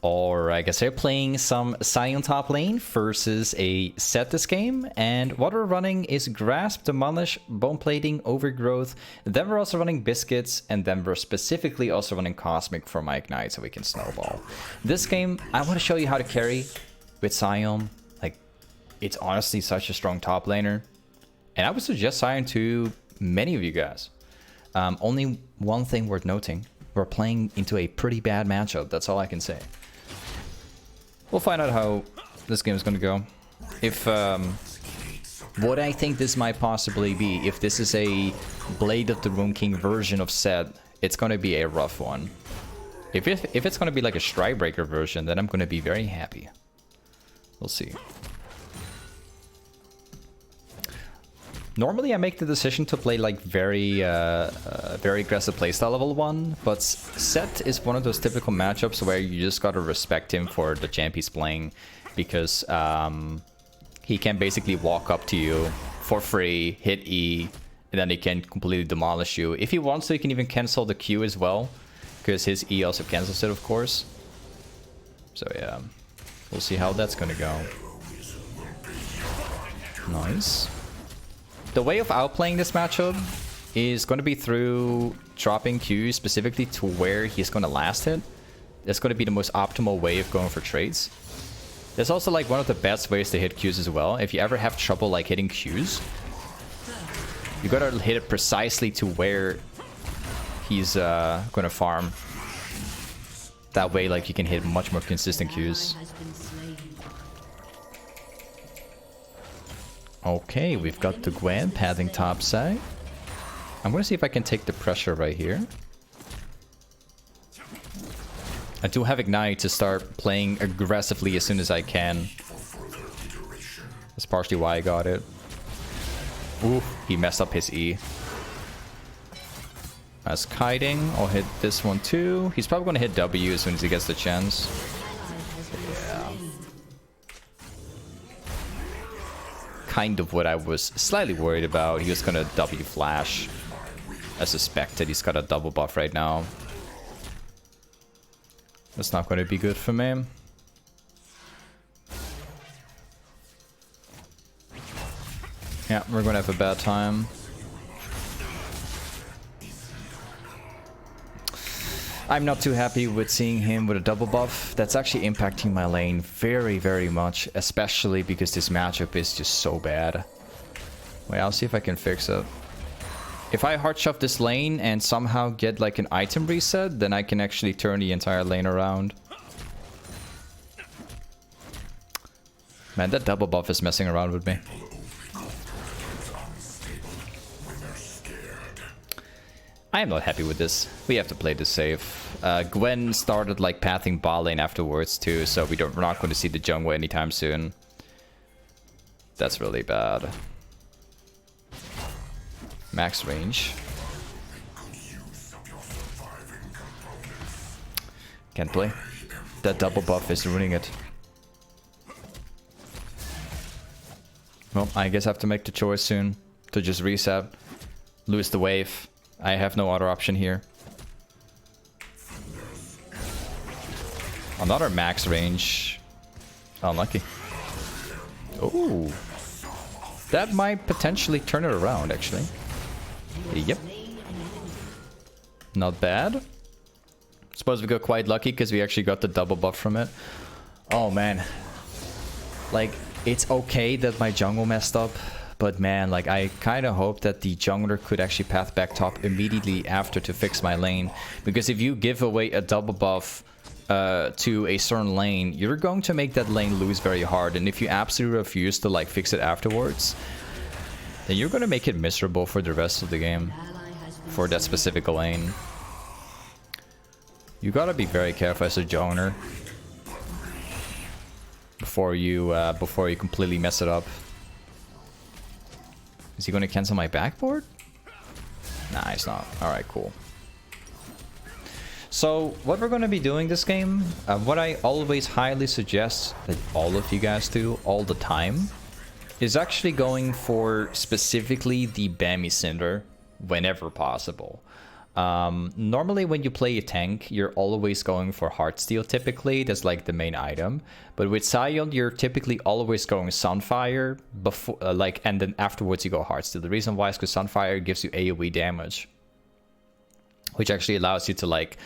Alright guys, we're playing some Sion top lane versus a set this game, and what we're running is Grasp, Demolish, Bone Plating, Overgrowth, then we're also running Biscuits, and then we're specifically also running Cosmic for my Ignite so we can snowball. This game, I want to show you how to carry with Sion. Like, it's honestly such a strong top laner, and I would suggest Sion to many of you guys. Only one thing worth noting, we're playing into a pretty bad matchup, that's all I can say. We'll find out how this game is going to go. If what I think this might possibly be, if this is a Blade of the Ruin King version of set, it's going to be a rough one. If it's going to be like a Strikebreaker version, then I'm going to be very happy. We'll see. Normally I make the decision to play like very aggressive playstyle level 1, but Set is one of those typical matchups where you just gotta respect him for the champ he's playing, because he can basically walk up to you for free, hit E, and then he can completely demolish you. If he wants to, he can even cancel the Q as well, because his E also cancels it, of course. So yeah, we'll see how that's gonna go. Nice. The way of outplaying this matchup is going to be through dropping Qs specifically to where he's going to last hit. That's going to be the most optimal way of going for trades. There's also like one of the best ways to hit Qs as well. If you ever have trouble like hitting Qs, you got to hit it precisely to where he's going to farm. That way like you can hit much more consistent Qs. Okay, we've got the Gwen pathing top side. I'm gonna see if I can take the pressure right here. I do have Ignite to start playing aggressively as soon as I can. That's partially why I got it. Ooh, he messed up his E. As kiting, I'll hit this one too. He's probably gonna hit W as soon as he gets the chance. Yeah. Kind of what I was slightly worried about. He was gonna W flash. I suspected he's got a double buff right now. That's not gonna be good for me. Yeah, we're gonna have a bad time. I'm not too happy with seeing him with a double buff. That's actually impacting my lane very, very much, especially because this matchup is just so bad. Wait, I'll see if I can fix it. If I hard shove this lane and somehow get like an item reset, then I can actually turn the entire lane around. Man, that double buff is messing around with me. I am not happy with this. We have to play this safe. Gwen started like pathing bot lane afterwards too, so we're not going to see the jungle anytime soon. That's really bad. Max range. Can't play. That double buff is ruining it. Well, I guess I have to make the choice soon to just reset, lose the wave. I have no other option here. Another max range. Unlucky. Oh, that might potentially turn it around, actually. Yep. Not bad. Suppose we got quite lucky because we actually got the double buff from it. Oh, man. Like, it's okay that my jungle messed up. But man, like, I kind of hope that the jungler could actually path back top immediately after to fix my lane. Because if you give away a double buff to a certain lane, you're going to make that lane lose very hard. And if you absolutely refuse to like fix it afterwards, then you're going to make it miserable for the rest of the game for that specific lane. You gotta be very careful as a jungler before you completely mess it up. Is he going to cancel my backboard? Nah, he's not. Alright, cool. So, what we're going to be doing this game, what I always highly suggest that all of you guys do all the time, is actually going for specifically the Bammy Cinder whenever possible. Normally when you play a tank, you're always going for heartsteel typically. That's like the main item. But with Sion, you're typically always going sunfire before, and then afterwards you go heartsteel. The reason why is because sunfire gives you AoE damage, which actually allows you to like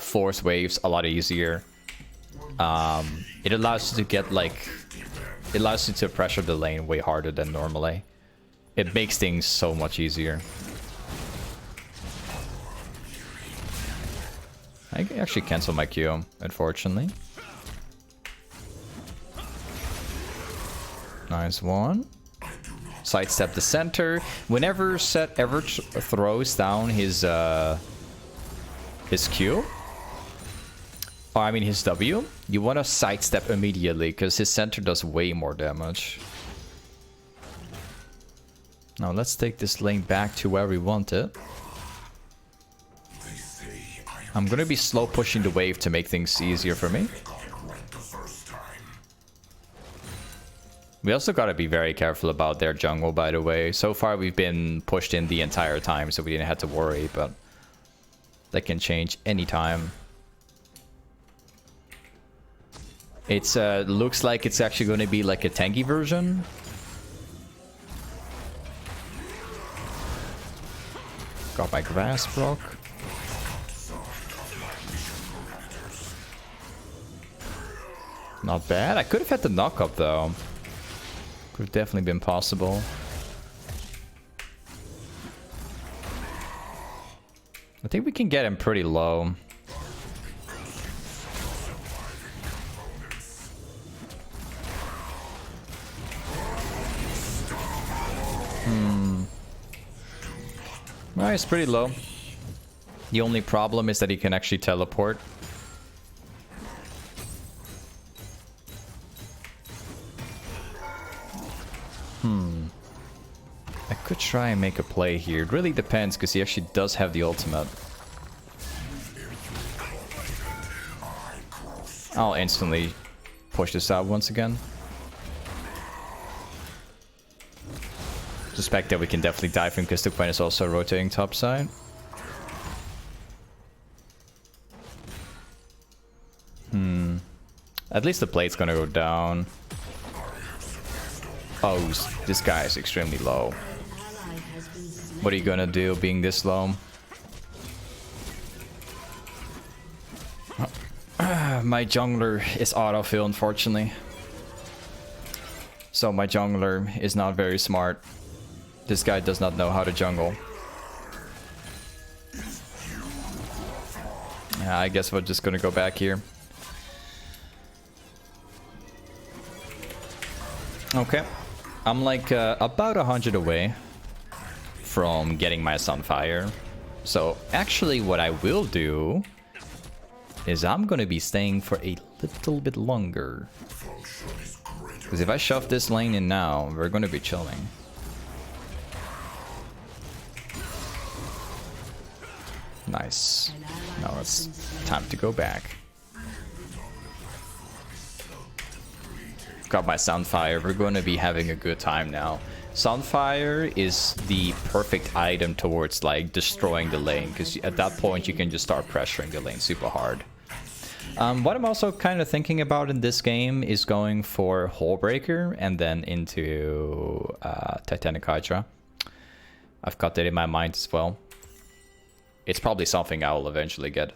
force waves a lot easier. It allows you to get like, it allows you to pressure the lane way harder than normally. It makes things so much easier. I can actually cancel my Q, unfortunately. Nice one. Sidestep the center. Whenever Set ever throws down his Q, or I mean his W, you want to sidestep immediately because his center does way more damage. Now let's take this lane back to where we want it. I'm gonna be slow pushing the wave to make things easier for me. We also gotta be very careful about their jungle, by the way. So far we've been pushed in the entire time, so we didn't have to worry, but that can change anytime. It's looks like it's actually gonna be like a tanky version. Got my grass proc. Not bad. I could have had the knock up though. Could have definitely been possible. I think we can get him pretty low. Well, he's pretty low. The only problem is that he can actually teleport. I could try and make a play here. It really depends, because he actually does have the ultimate. I'll instantly push this out once again. Suspect that we can definitely dive him, because the Toplane is also rotating topside. At least the plate's gonna go down. Oh, this guy is extremely low. What are you gonna do being this low? My jungler is autofill, unfortunately. So my jungler is not very smart. This guy does not know how to jungle. Yeah, I guess we're just gonna go back here. Okay. I'm like about 100 away from getting my sunfire. So actually what I will do is I'm gonna be staying for a little bit longer. Because if I shove this lane in now, we're gonna be chilling. Nice. Now it's time to go back. Got my sunfire. We're going to be having a good time now. Sunfire is the perfect item towards like destroying the lane, because at that point you can just start pressuring the lane super hard. What I'm also kind of thinking about in this game is going for hullbreaker and then into titanic hydra. I've got that in my mind as well. It's probably something I will eventually get.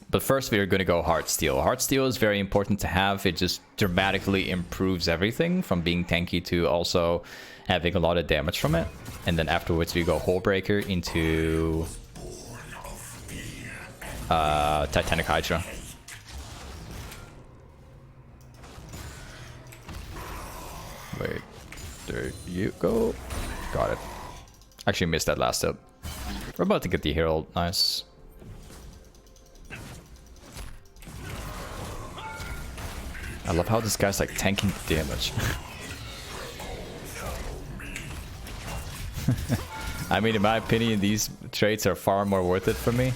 But first we are going to go heartsteel. Heartsteel is very important to have. It just dramatically improves everything from being tanky to also having a lot of damage from it. And then afterwards we go hullbreaker into titanic hydra. Wait, there you go. Got it. Actually missed that last step. We're about to get the herald. Nice. I love how this guy's like tanking the damage. I mean, in my opinion, these traits are far more worth it for me.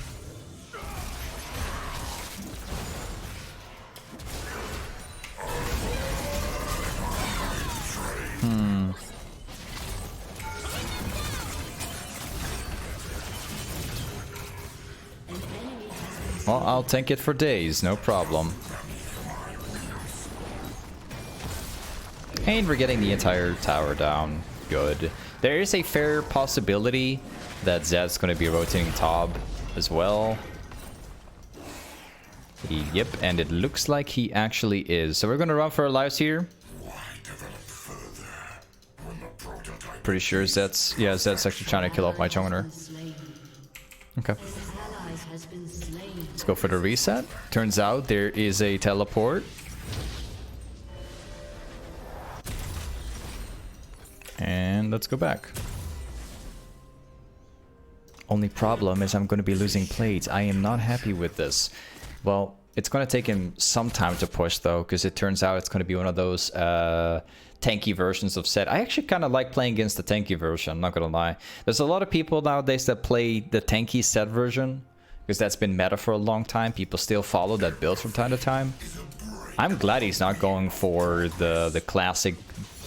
Well, I'll tank it for days, no problem. And we're getting the entire tower down. Good. There is a fair possibility that Zed's going to be rotating top as well. Yep, and it looks like he actually is. So we're going to run for our lives here. Pretty sure Zed's... Yeah, Zed's actually trying to kill off my Choner. Okay. Let's go for the reset. Turns out there is a teleport. And let's go back. Only problem is I'm going to be losing plates. I am not happy with this. Well, it's going to take him some time to push though, because it turns out it's going to be one of those tanky versions of Zed. I actually kind of like playing against the tanky version, I'm not going to lie. There's a lot of people nowadays that play the tanky Zed version, because that's been meta for a long time. People still follow that build from time to time. I'm glad he's not going for the classic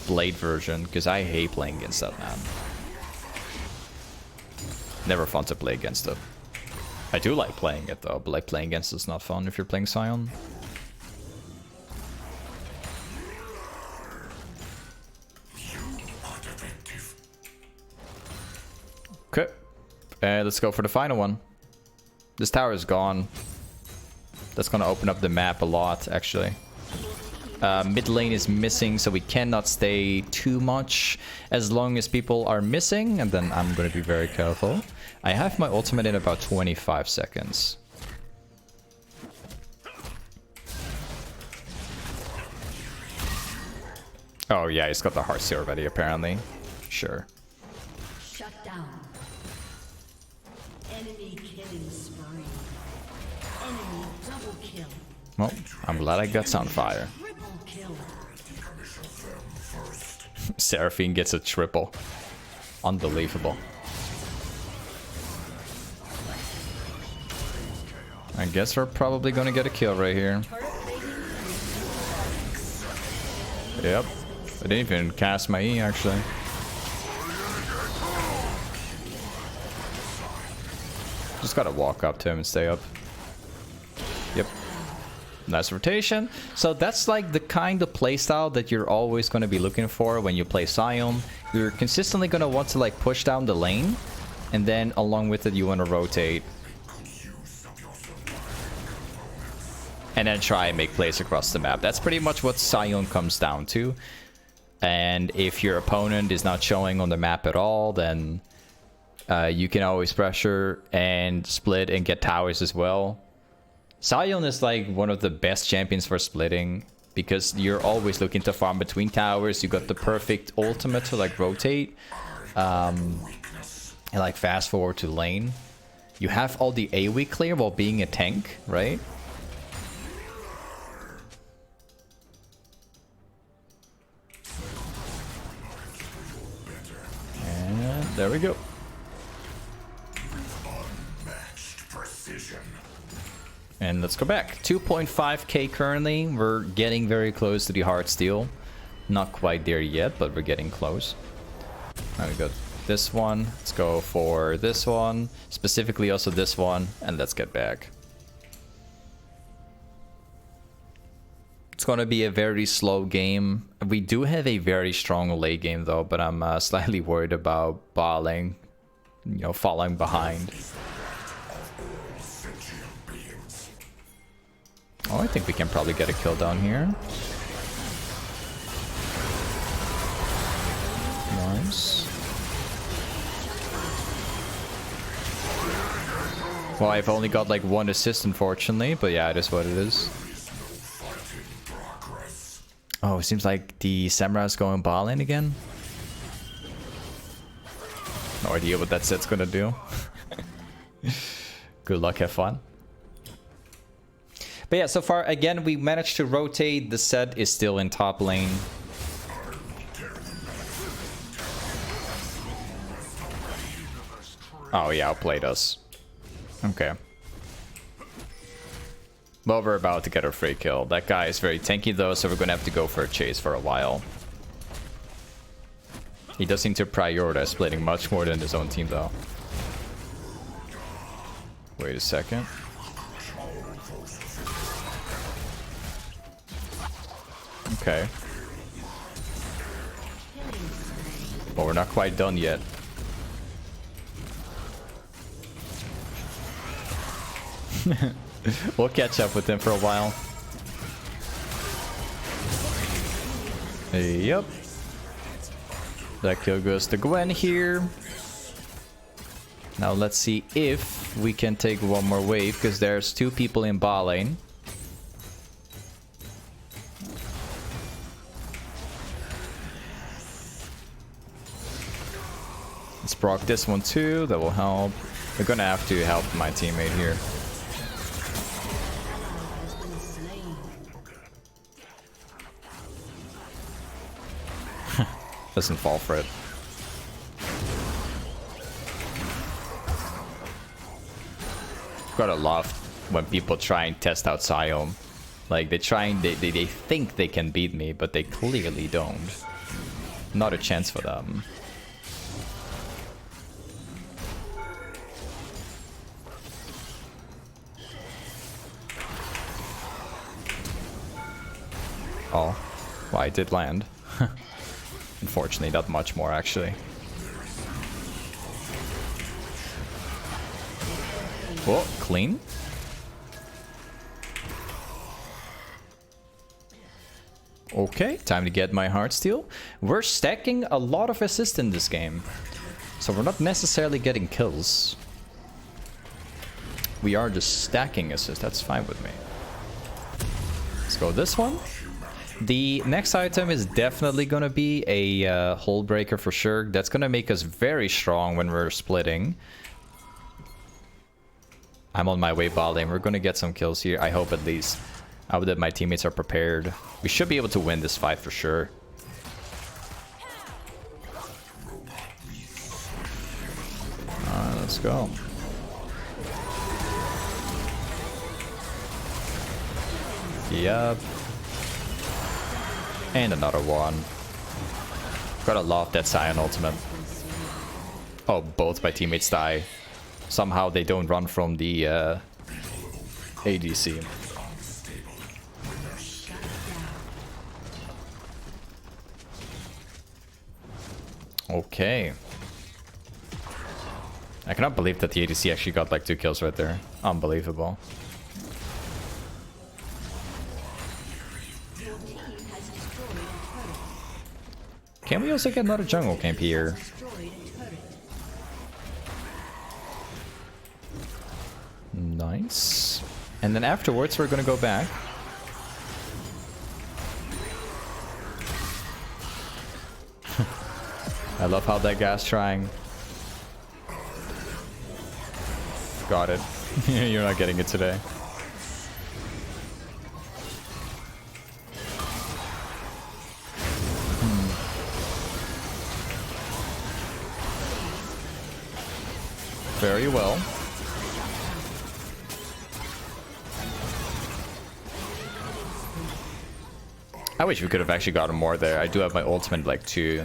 Blade version, because I hate playing against that, man. Never fun to play against it. I do like playing it though, but like playing against it's not fun if you're playing Sion. Okay, let's go for the final one. This tower is gone. That's gonna open up the map a lot, actually. Mid lane is missing, so we cannot stay too much as long as people are missing, and then I'm going to be very careful. I have my ultimate in about 25 seconds. Oh yeah, he's got the heartsteel already, apparently. Sure. Shut down. Enemy killing spree. Enemy double kill. Well, I'm glad I got sunfire. Seraphine gets a triple. Unbelievable. I guess we're probably gonna get a kill right here. Yep. I didn't even cast my E, actually. Just gotta walk up to him and stay up. Yep. Nice rotation. So that's like the kind of playstyle that you're always going to be looking for when you play Sion. You're consistently going to want to like push down the lane, and then along with it you want to rotate. And then try and make plays across the map. That's pretty much what Sion comes down to. And if your opponent is not showing on the map at all, then you can always pressure and split and get towers as well. Sion is like one of the best champions for splitting, because you're always looking to farm between towers. You got the perfect ultimate to like rotate and like fast forward to lane. You have all the AoE clear while being a tank, right? And there we go. Unmatched precision. And let's go back. 2.5k currently. We're getting very close to the heartsteel. Not quite there yet, but we're getting close. Now we got this one. Let's go for this one. Specifically also this one. And let's get back. It's going to be a very slow game. We do have a very strong late game though, but I'm slightly worried about balling, you know, falling behind. Oh, I think we can probably get a kill down here. Nice. Well, I've only got like one assist, unfortunately, but yeah, it is what it is. Oh, it seems like the Samurai is going ball in again. No idea what that set's gonna do. Good luck, have fun. But yeah, so far, again, we managed to rotate. The set is still in top lane. Oh yeah, outplayed us. Okay. Well, we're about to get a free kill. That guy is very tanky though, so we're gonna have to go for a chase for a while. He does seem to prioritize splitting much more than his own team though. Wait a second. Okay. But we're not quite done yet. We'll catch up with him for a while. Yep. That kill goes to Gwen here. Now let's see if we can take one more wave, because there's 2 people in bot lane. Let's proc this one too, that will help. We're gonna have to help my teammate here. Doesn't fall for it. Gotta love when people try and test out Sion. Like they think they can beat me, but they clearly don't. Not a chance for them. Oh, well, I did land. Unfortunately, not much more actually. Oh, clean. Okay, time to get my heartsteel. We're stacking a lot of assist in this game, so we're not necessarily getting kills. We are just stacking assist. That's fine with me. Let's go this one. The next item is definitely going to be a hullbreaker for sure. That's going to make us very strong when we're splitting. I'm on my way bot lane. We're going to get some kills here. I hope at least. I hope that my teammates are prepared. We should be able to win this fight for sure. Let's go. Yep. And another one. Gotta love that Sion ultimate. Oh, both my teammates die. Somehow they don't run from the ADC. Okay. I cannot believe that the ADC actually got like 2 kills right there. Unbelievable. Can we also get another jungle camp here? Nice. And then afterwards we're gonna go back. I love how that guy's trying. Got it. You're not getting it today. Very well. I wish we could have actually gotten more there. I do have my ultimate like 2,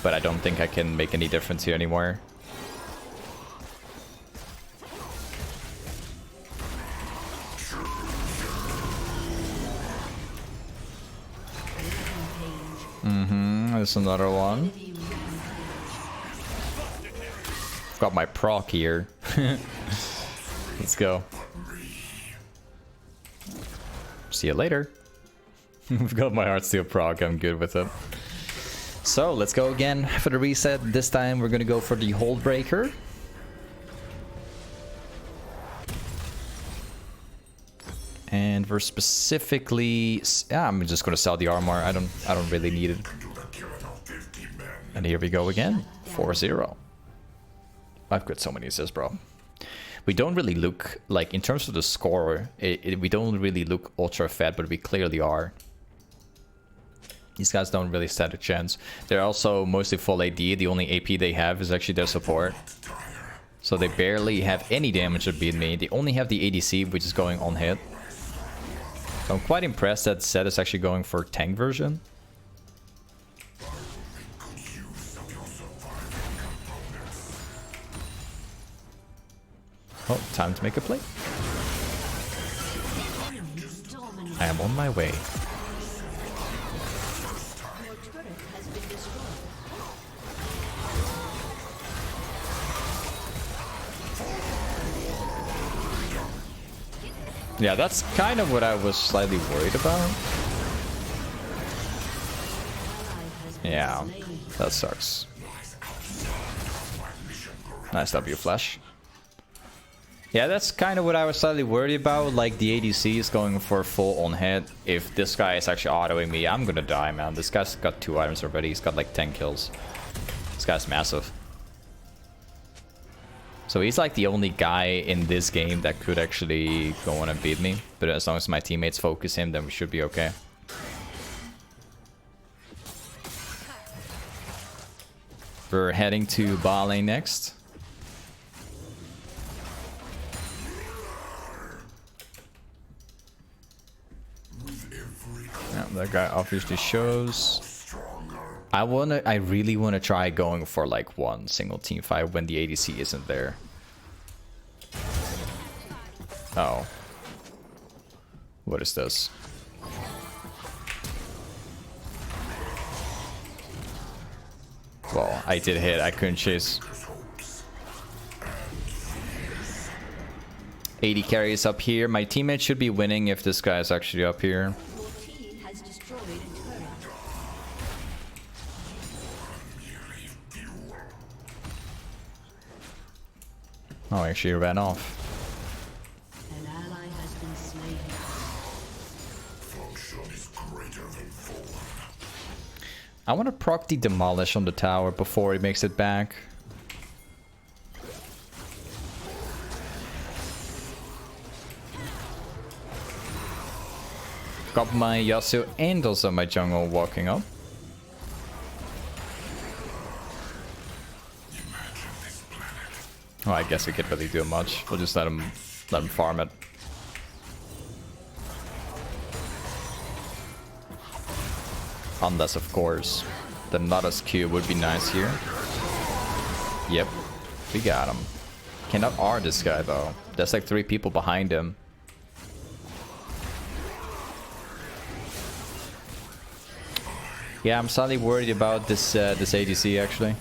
but I don't think I can make any difference here anymore. There's another one. Got my proc here. Let's go. See you later. I've got my heartsteel proc. I'm good with it. So let's go again for the reset. This time we're gonna go for the hullbreaker. And we're specifically, I'm just gonna sell the armor. I don't really need it. And here we go again. 4-0. I've got so many assists, bro. We don't really look, like, in terms of the score, we don't really look ultra fat, but we clearly are. These guys don't really stand a chance. They're also mostly full AD. The only AP they have is actually their support. So they barely have any damage to beat me. They only have the ADC, which is going on hit. So I'm quite impressed that Zed is actually going for tank version. Oh, time to make a play. I am on my way. Yeah, that's kind of what I was slightly worried about. Yeah, that sucks. Nice W flash. Yeah, that's kind of what I was slightly worried about. Like, the ADC is going for full on hit. If this guy is actually autoing me, I'm gonna die, man. This guy's got 2 items already. He's got like 10 kills. This guy's massive. So he's like the only guy in this game that could actually go on and beat me. But as long as my teammates focus him, then we should be okay. We're heading to bot lane next. Yeah, that guy obviously shows. I really wanna try going for like one single team fight when the ADC isn't there. Oh. What is this? Well, I did hit, I couldn't chase. 80 carries up here. My teammate should be winning if this guy is actually up here. Oh, actually ran off. An ally has been slain. Function is greater than form. I want to proc the demolish on the tower before he makes it back. Got my Yasuo and also my jungle walking up. Oh, I guess we can't really do much. We'll just let him farm it. Unless, of course, the Nuttus Q would be nice here. Yep, we got him. Cannot R this guy though. There's like 3 people behind him. Yeah, I'm slightly worried about this this ADC actually.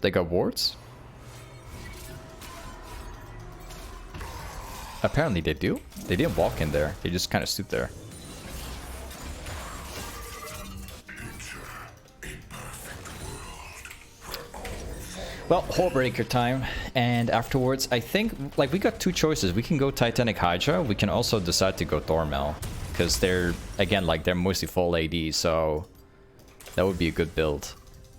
They got wards? Apparently they do. They didn't walk in there. They just kind of stood there. Well, hullbreaker time. And afterwards, I think, like, we got 2 choices. We can go Titanic Hydra. We can also decide to go thornmail. Because they're, again, like, they're mostly full AD. So that would be a good build.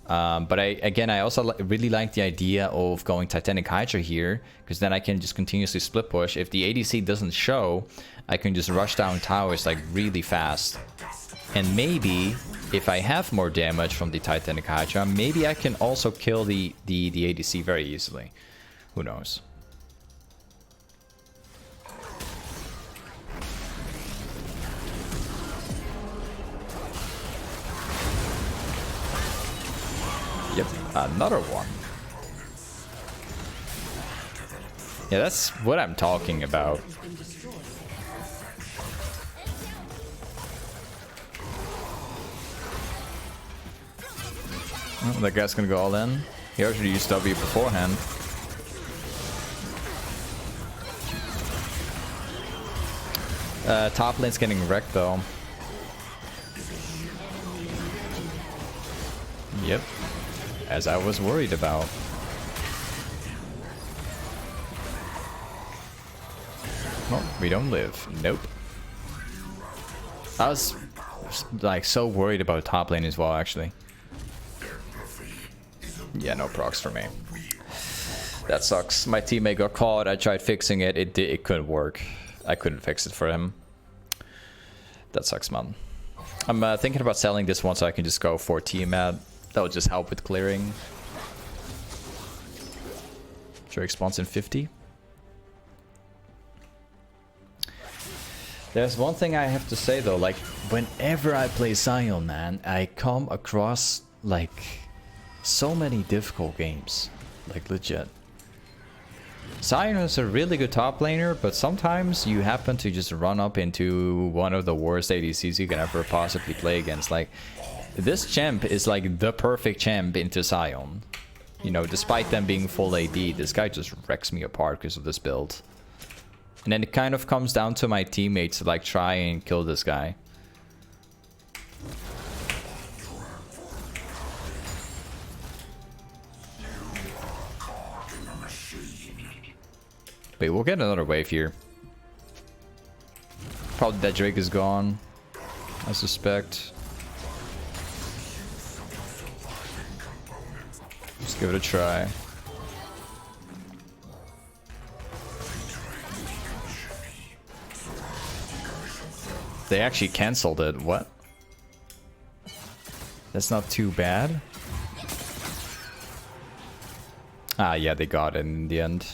But I also really like the idea of going Titanic Hydra here, because then I can just continuously split push. If the ADC doesn't show, I can just rush down towers like really fast. And maybe, if I have more damage from the Titanic Hydra, maybe I can also kill the ADC very easily. Who knows? Yep, another one. Yeah, that's what I'm talking about. Oh, that guy's gonna go all in. He actually used W beforehand. Top lane's getting wrecked though. Yep. As I was worried about. Well, we don't live. Nope. I was like so worried about top lane as well, actually. Yeah, no procs for me. That sucks. My teammate got caught. I tried fixing it. It couldn't work. I couldn't fix it for him. That sucks, man. I'm thinking about selling this one so I can just go for Tiamat. That would just help with clearing. Drake spawns in 50. There's one thing I have to say though, like whenever I play Sion, man, I come across like so many difficult games. Like legit. Sion is a really good top laner, but sometimes you happen to just run up into one of the worst ADCs you can ever possibly play against. Like, This champ is like the perfect champ into Sion. You know, despite them being full AD, this guy just wrecks me apart because of this build. And then it kind of comes down to my teammates to like try and kill this guy. Wait, we'll get another wave here. Probably that Drake is gone, I suspect. Let's give it a try. They actually cancelled it. What? That's not too bad. Ah, yeah, they got it in the end.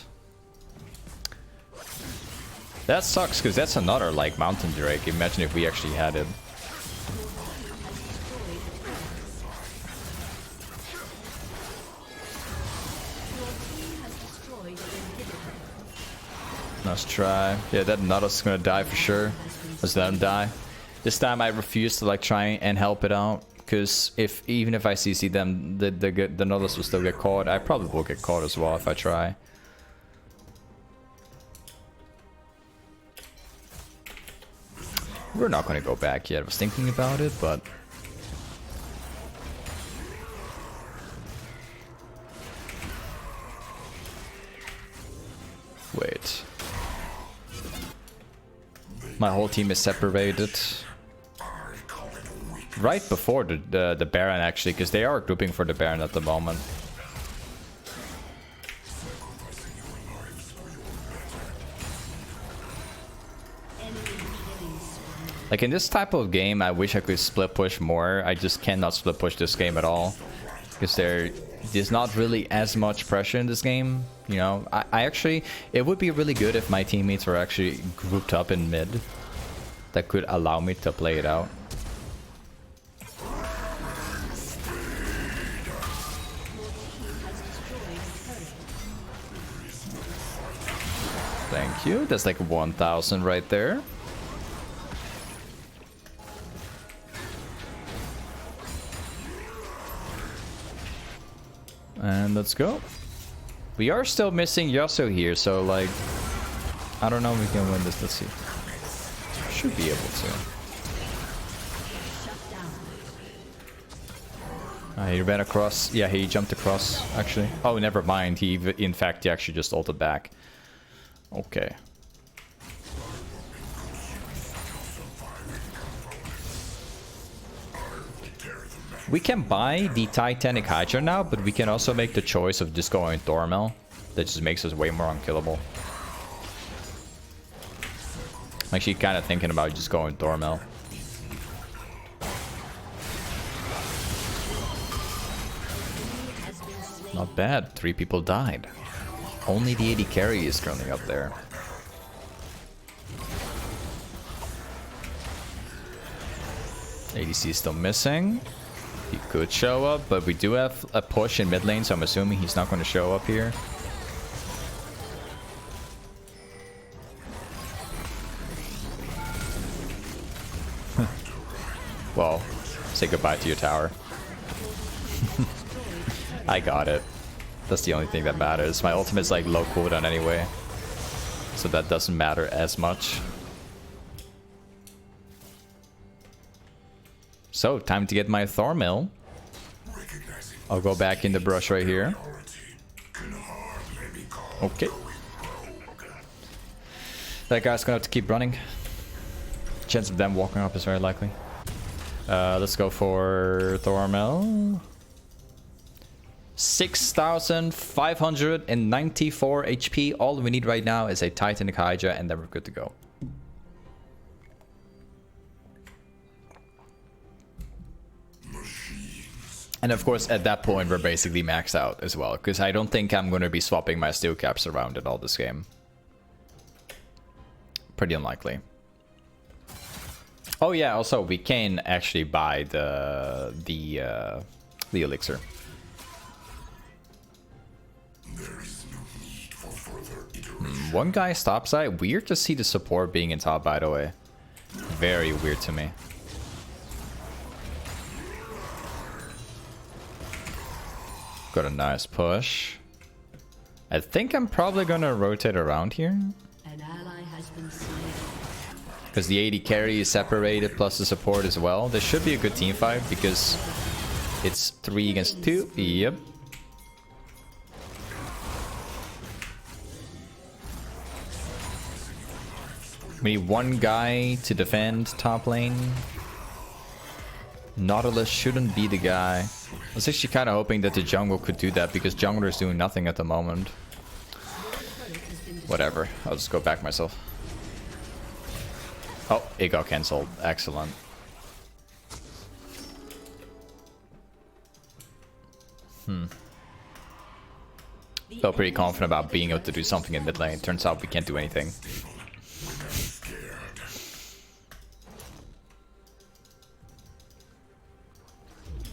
That sucks, because that's another, like, mountain drake. Imagine if we actually had it. Let's try. Yeah, that Nutter's gonna die for sure. Let's let him die. This time I refuse to, like, try and help it out. Because even if I CC them, the Nutters will still get caught. I probably will get caught as well if I try. We're not going to go back yet. I was thinking about it, but... Wait. My whole team is separated. Right before the Baron, actually, because they are grouping for the Baron at the moment. Like, in this type of game, I wish I could split push more. I just cannot split push this game at all. Because there's not really as much pressure in this game. You know, I actually... It would be really good if my teammates were actually grouped up in mid. That could allow me to play it out. Thank you. That's like 1,000 right there. And let's go. We are still missing Yasuo here, so like... I don't know if we can win this. Let's see. Should be able to. He ran across. Yeah, he jumped across, actually. Oh, never mind. In fact, he actually just ulted back. Okay. We can buy the Titanic Hydra now, but we can also make the choice of just going thornmail. That just makes us way more unkillable. I'm actually kind of thinking about just going thornmail. Not bad. 3 people died. Only the AD carry is currently up there. ADC is still missing. He could show up, but we do have a push in mid lane, so I'm assuming he's not going to show up here. Well, say goodbye to your tower. I got it. That's the only thing that matters. My ultimate's like low cooldown anyway, so that doesn't matter as much. So, time to get my thornmail. I'll go back in the brush right here. Okay. That guy's gonna have to keep running. Chance of them walking up is very likely. Let's go for thornmail. 6,594 HP. All we need right now is a Titanic Hydra, and then we're good to go. And of course, at that point, we're basically maxed out as well, because I don't think I'm going to be swapping my steel caps around at all this game. Pretty unlikely. Oh yeah, also we can actually buy the elixir. One guy top side. Weird to see the support being in top, by the way. Very weird to me. Got a nice push. I think I'm probably gonna rotate around here. An ally has been slain. Because the AD carry is separated plus the support as well. This should be a good team fight because it's 3 against 2. Yep. We need one guy to defend top lane. Nautilus shouldn't be the guy. I was actually kind of hoping that the jungle could do that because jungler is doing nothing at the moment. Whatever, I'll just go back myself. Oh, it got cancelled. Excellent. Felt pretty confident about being able to do something in mid lane. Turns out we can't do anything.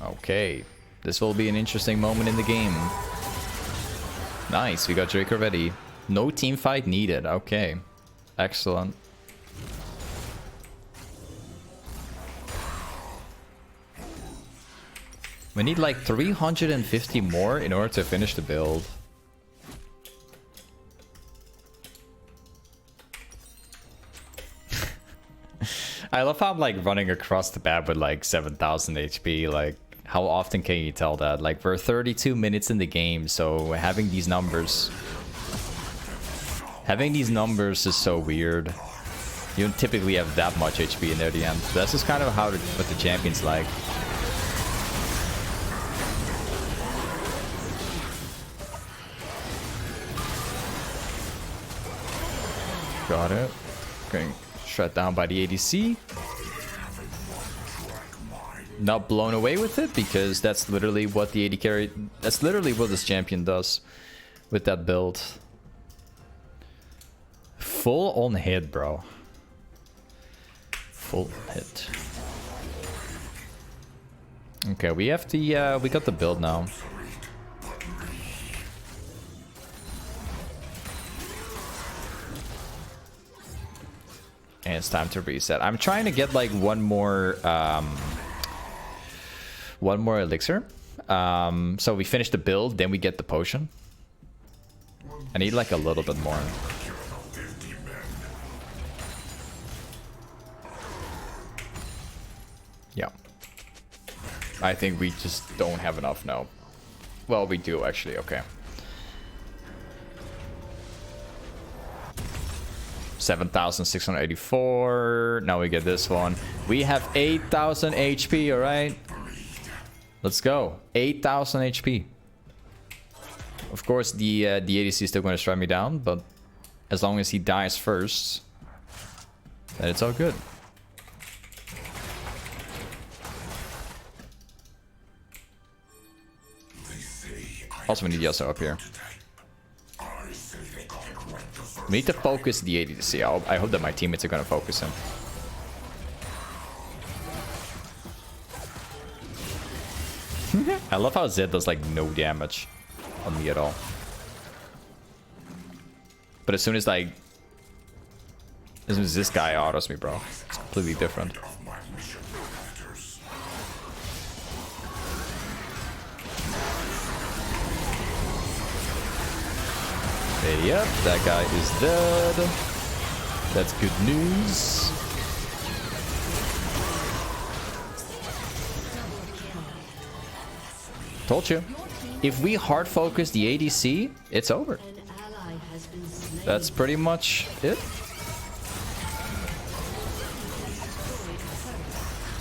Okay, this will be an interesting moment in the game. Nice, we got Drake already. No team fight needed. Okay, excellent. We need like 350 more in order to finish the build. I love how I'm like running across the map with like 7,000 HP. Like, how often can you tell that? Like, we're 32 minutes in the game, so having these numbers is so weird. You don't typically have that much HP in there at the end. So that's just kind of how what the champion's like. Got it. Getting shut down by the ADC. Not blown away with it because that's literally what the AD carry. That's literally what this champion does with that build. Full on hit, bro. Full hit. Okay, we have the we got the build now. And it's time to reset. I'm trying to get like one more elixir. So we finish the build, then we get the potion. I need like a little bit more. Yeah. I think we just don't have enough now. Well, we do actually, okay. 7,684. Now we get this one. We have 8,000 HP, alright? Let's go. 8,000 HP. Of course, the ADC is still going to strike me down, but as long as he dies first, then it's all good. Also, we need Yasuo up here. We need to focus the ADC. I hope that my teammates are going to focus him. I love how Zed does like no damage on me at all. But as soon as this guy autos me, bro, it's completely different. Yep, that guy is dead. That's good news. Told you. If we hard focus the ADC, it's over. That's pretty much it.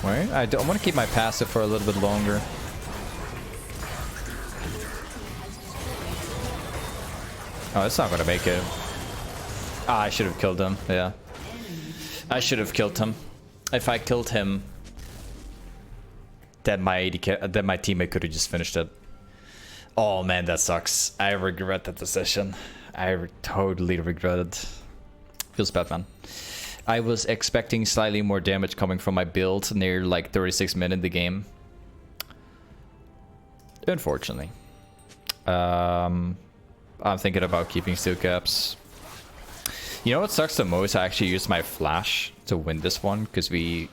Wait, I want to keep my passive for a little bit longer. Oh, it's not gonna make it. Ah, I should have killed him. Yeah, I should have killed him. If I killed him, then my teammate could have just finished it. Oh man, that sucks. I regret that decision. I totally regret it. Feels bad, man. I was expecting slightly more damage coming from my build near like 36 minutes in the game. Unfortunately. I'm thinking about keeping steel caps. You know what sucks the most? I actually used my flash to win this one because we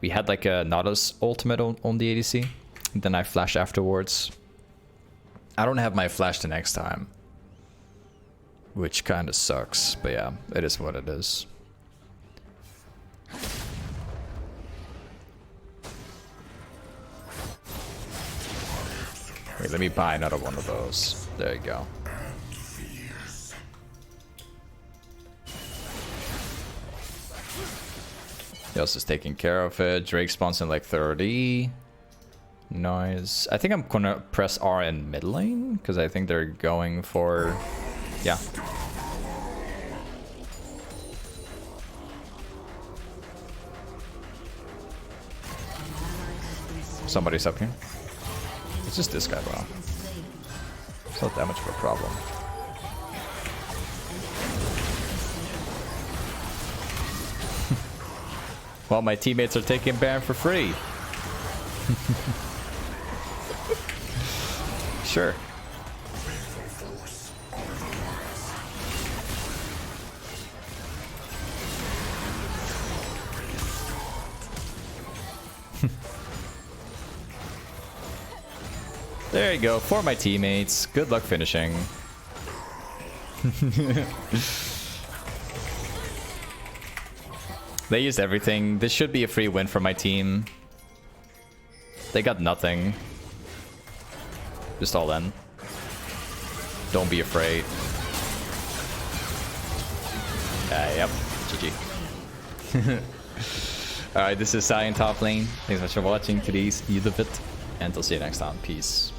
had like a Nautilus ultimate on the ADC. And then I flash afterwards. I don't have my flash the next time. Which kind of sucks, but yeah, it is what it is. Wait, let me buy another one of those. There you go. Else is taking care of it. Drake spawns in like 30. Nice. I think I'm gonna press R in mid lane because I think they're going for, yeah. Somebody's up here. It's just this guy, bro. It's not that much of a problem. Well, my teammates are taking Baron for free. Sure. There you go, for my teammates. Good luck finishing. They used everything. This should be a free win for my team. They got nothing. Just all in. Don't be afraid. Yep. GG. Alright, this is Sion top lane. Thanks so much for watching today's Udavit, and I'll see you next time. Peace.